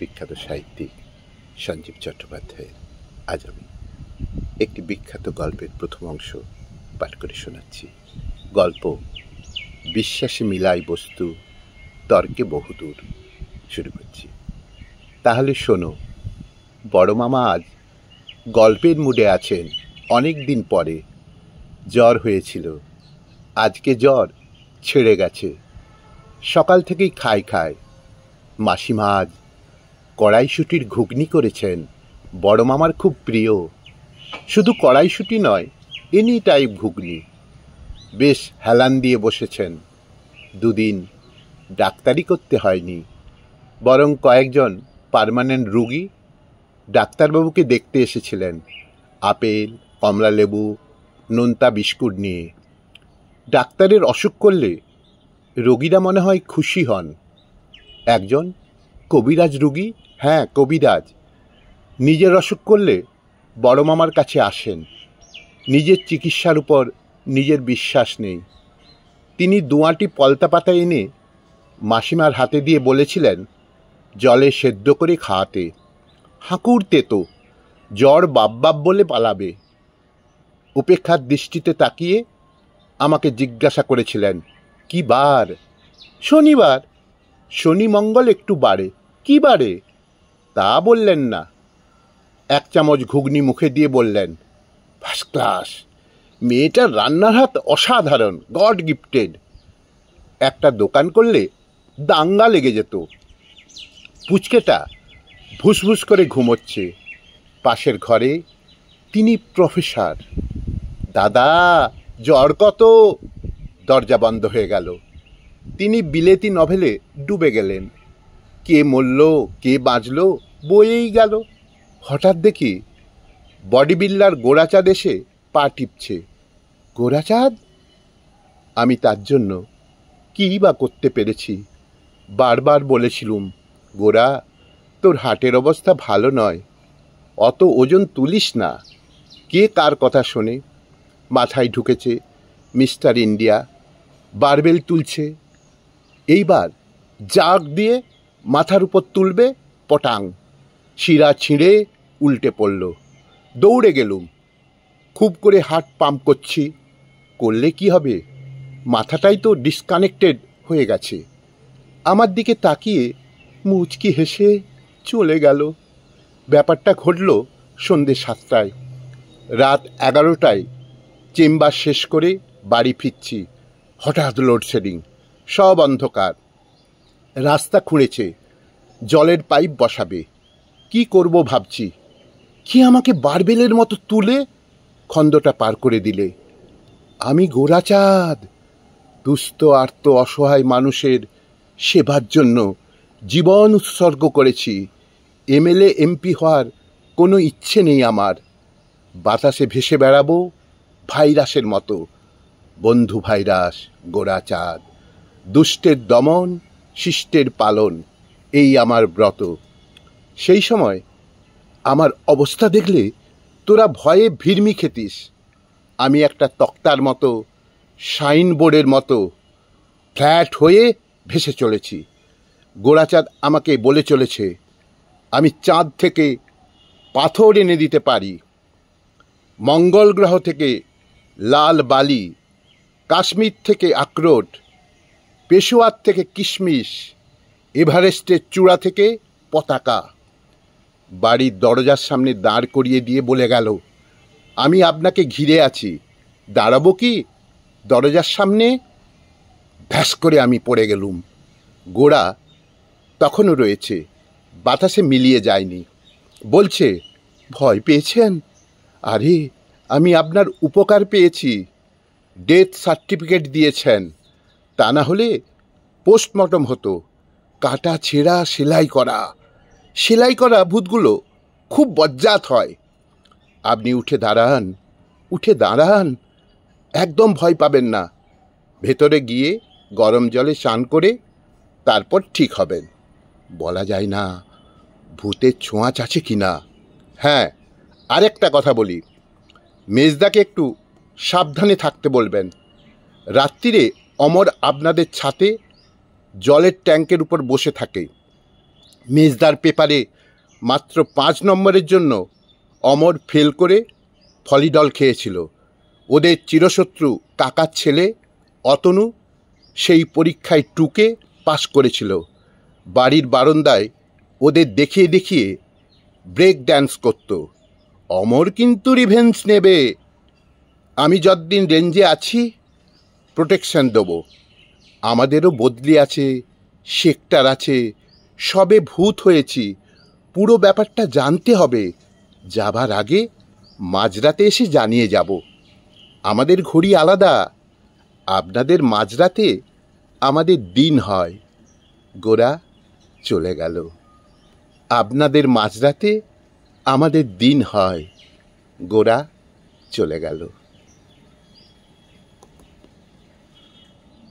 বিখ্যাত সাহিত্যিক সঞ্জীব চট্টোপাধ্যায়ের আজ আমি একটি বিখ্যাত গল্পের প্রথম অংশ পাঠ করে শোনাচ্ছি। গল্প বিশ্বাসে মিলাই বস্তু, তর্কে বহুদূর। শুরু করছি। তাহলে শোনো, বড় মামা আজ গল্পের মুডে আছেন। অনেক দিন পরে জ্বর হয়েছিল, আজকে জ্বর ছেড়ে গেছে। সকাল থেকেই খায়। মাসিমা আজ কড়াইশুঁটির ঘুগনি করেছেন, বড় মামার খুব প্রিয়। শুধু কড়াইশুঁটি নয়, এনি টাইপ ঘুগনি। বেশ হেলান দিয়ে বসেছেন। দুদিন ডাক্তারি করতে হয়নি, বরং কয়েকজন পার্মানেন্ট রুগী ডাক্তারবাবুকে দেখতে এসেছিলেন আপেল, কমলালেবু, নোনতা বিস্কুট নিয়ে। ডাক্তারের অসুখ করলে রোগীরা মনে হয় খুশি হন। একজন কবিরাজ রুগী, হ্যাঁ কবিরাজ, নিজের অসুখ করলে বড় মামার কাছে আসেন। নিজের চিকিৎসার উপর নিজের বিশ্বাস নেই। তিনি দুয়াটি পলতা পাতা এনে মাসিমার হাতে দিয়ে বলেছিলেন জলে সেদ্ধ করে খাওয়াতে। হাঁকুর তেতো, জ্বর বাপ বলে পালাবে। উপেক্ষার দৃষ্টিতে তাকিয়ে আমাকে জিজ্ঞাসা করেছিলেন, কি বার? শনিবার। শনি মঙ্গল একটু বাড়ে, কি বাড়ে? তা বললেন না। এক চামচ ঘুগনি মুখে দিয়ে বললেন, ফার্স্ট ক্লাস, মেয়েটার রান্নার হাত অসাধারণ, গড গিফটেড। একটা দোকান করলে দাঙ্গা লেগে যেত। পুচকেটা ভুসভুস করে ঘুমোচ্ছে পাশের ঘরে। তিনি প্রফেসর। দাদা, জ্বর কত? দরজা বন্ধ হয়ে গেল। তিনি বিলেতি নভেলে ডুবে গেলেন। কে মরল, কে বাঁচল, বয়েই গেল। হঠাৎ দেখি বডি বিল্ডার গোরাচাঁদ এসে পা টিপছে। গোরাচাঁদ? আমি তার জন্য কী বা করতে পেরেছি? বারবার বলেছিলুম, গোরা, তোর হার্টের অবস্থা ভালো নয়, অত ওজন তুলিস না। কে কার কথা শোনে? মাথায় ঢুকেছে মিস্টার ইন্ডিয়া, বারবেল তুলছে। এইবার জাগ দিয়ে মাথার উপর তুলবে, পটাং, শিরা ছিঁড়ে উল্টে পড়ল। দৌড়ে গেলুম। খুব করে হার্ট পাম্প করলে কি হবে? মাথাটাই তো ডিসকানেক্টেড হয়ে গেছে। আমার দিকে তাকিয়ে মুচকি হেসে চলে গেল। ব্যাপারটা ঘটল সন্ধ্যে 7টায়। রাত 11টায় চেম্বার শেষ করে বাড়ি ফিরছি। হঠাৎ লোডশেডিং, সব অন্ধকার। রাস্তা খুঁড়েছে, জলের পাইপ বসাবে। কি করব ভাবছি। কি আমাকে বারবেলের মতো তুলে খন্দটা পার করে দিলে। আমি গোরাচাঁদ, দুস্থ আর্ত অসহায় মানুষের সেবার জন্য জীবন উৎসর্গ করেছি। এমএলএ এমপি হওয়ার কোনো ইচ্ছে নেই আমার। বাতাসে ভেসে বেড়াবো ভাইরাসের মতো। বন্ধু ভাইরাস গোরাচাঁদ। দুষ্টের দমন, শিষ্টের পালন, এই আমার ব্রত। সেই সময় আমার অবস্থা দেখলে তোরা ভয়ে ভিড়মি খেতিস। আমি একটা তক্তার মতো, সাইনবোর্ডের মতো ফ্ল্যাট হয়ে ভেসে চলেছি। গোরাচাঁদ আমাকে বলে চলেছে আমি চাঁদ থেকে পাথর এনে দিতে পারি, মঙ্গল গ্রহ থেকে লাল বালি, কাশ্মীর থেকে আখরোট, পেশোয়ার থেকে কিশমিশ, এভারেস্টের চূড়া থেকে পতাকা। বাড়ির দরজার সামনে দাঁড় করিয়ে দিয়ে বলে গেল, আমি আপনাকে ঘিরে আছি, দাঁড়াবো কি দরজার সামনে? ভ্যাস করে আমি পড়ে গেলুম। গোরা তখনও রয়েছে, বাতাসে মিলিয়ে যায়নি। বলছে, ভয় পেয়েছেন? আরে আমি আপনার উপকার পেয়েছি। ডেথ সার্টিফিকেট দিয়েছেন, তা না হলে পোস্টমর্টম হতো। কাটা ছেঁড়া, সেলাই করা ভূতগুলো খুব বজ্জাত হয়। আপনি উঠে দাঁড়ান, একদম ভয় পাবেন না। ভেতরে গিয়ে গরম জলে স্নান করে তারপর ঠিক হবেন। বলা যায় না ভূতের ছোঁয়াচ আছে কি না। হ্যাঁ, আরেকটা কথা বলি, মেজদাকে একটু সাবধানে থাকতে বলবেন। রাত্রিরে অমর আপনাদের ছাতে জলের ট্যাঙ্কের উপর বসে থাকে। মেজদার পেপারে মাত্র 5 নম্বরের জন্য অমর ফেল করে ফলিডল খেয়েছিল। ওদের চিরশত্রু কাকার ছেলে অতনু সেই পরীক্ষায় টুকে পাশ করেছিল। বাড়ির বারান্দায় ওদের দেখিয়ে দেখিয়ে ব্রেক ড্যান্স করত। অমর কিন্তু রিভেঞ্জ নেবে। আমি যতদিন রেঞ্জে আছি প্রোটেকশন দেবো। আমাদেরও বদলি আছে, সেক্টর আছে, সবে ভূত হয়েছি। পুরো ব্যাপারটা জানতে হবে। যাবার আগে মাঝরাতে এসে জানিয়ে যাব। আমাদের ঘড়ি আলাদা, আপনাদের মাঝরাতে আমাদের দিন হয়। গোরা চলে গেল। আপনাদের মাঝরাতে আমাদের দিন হয়। গোরা চলে গেল।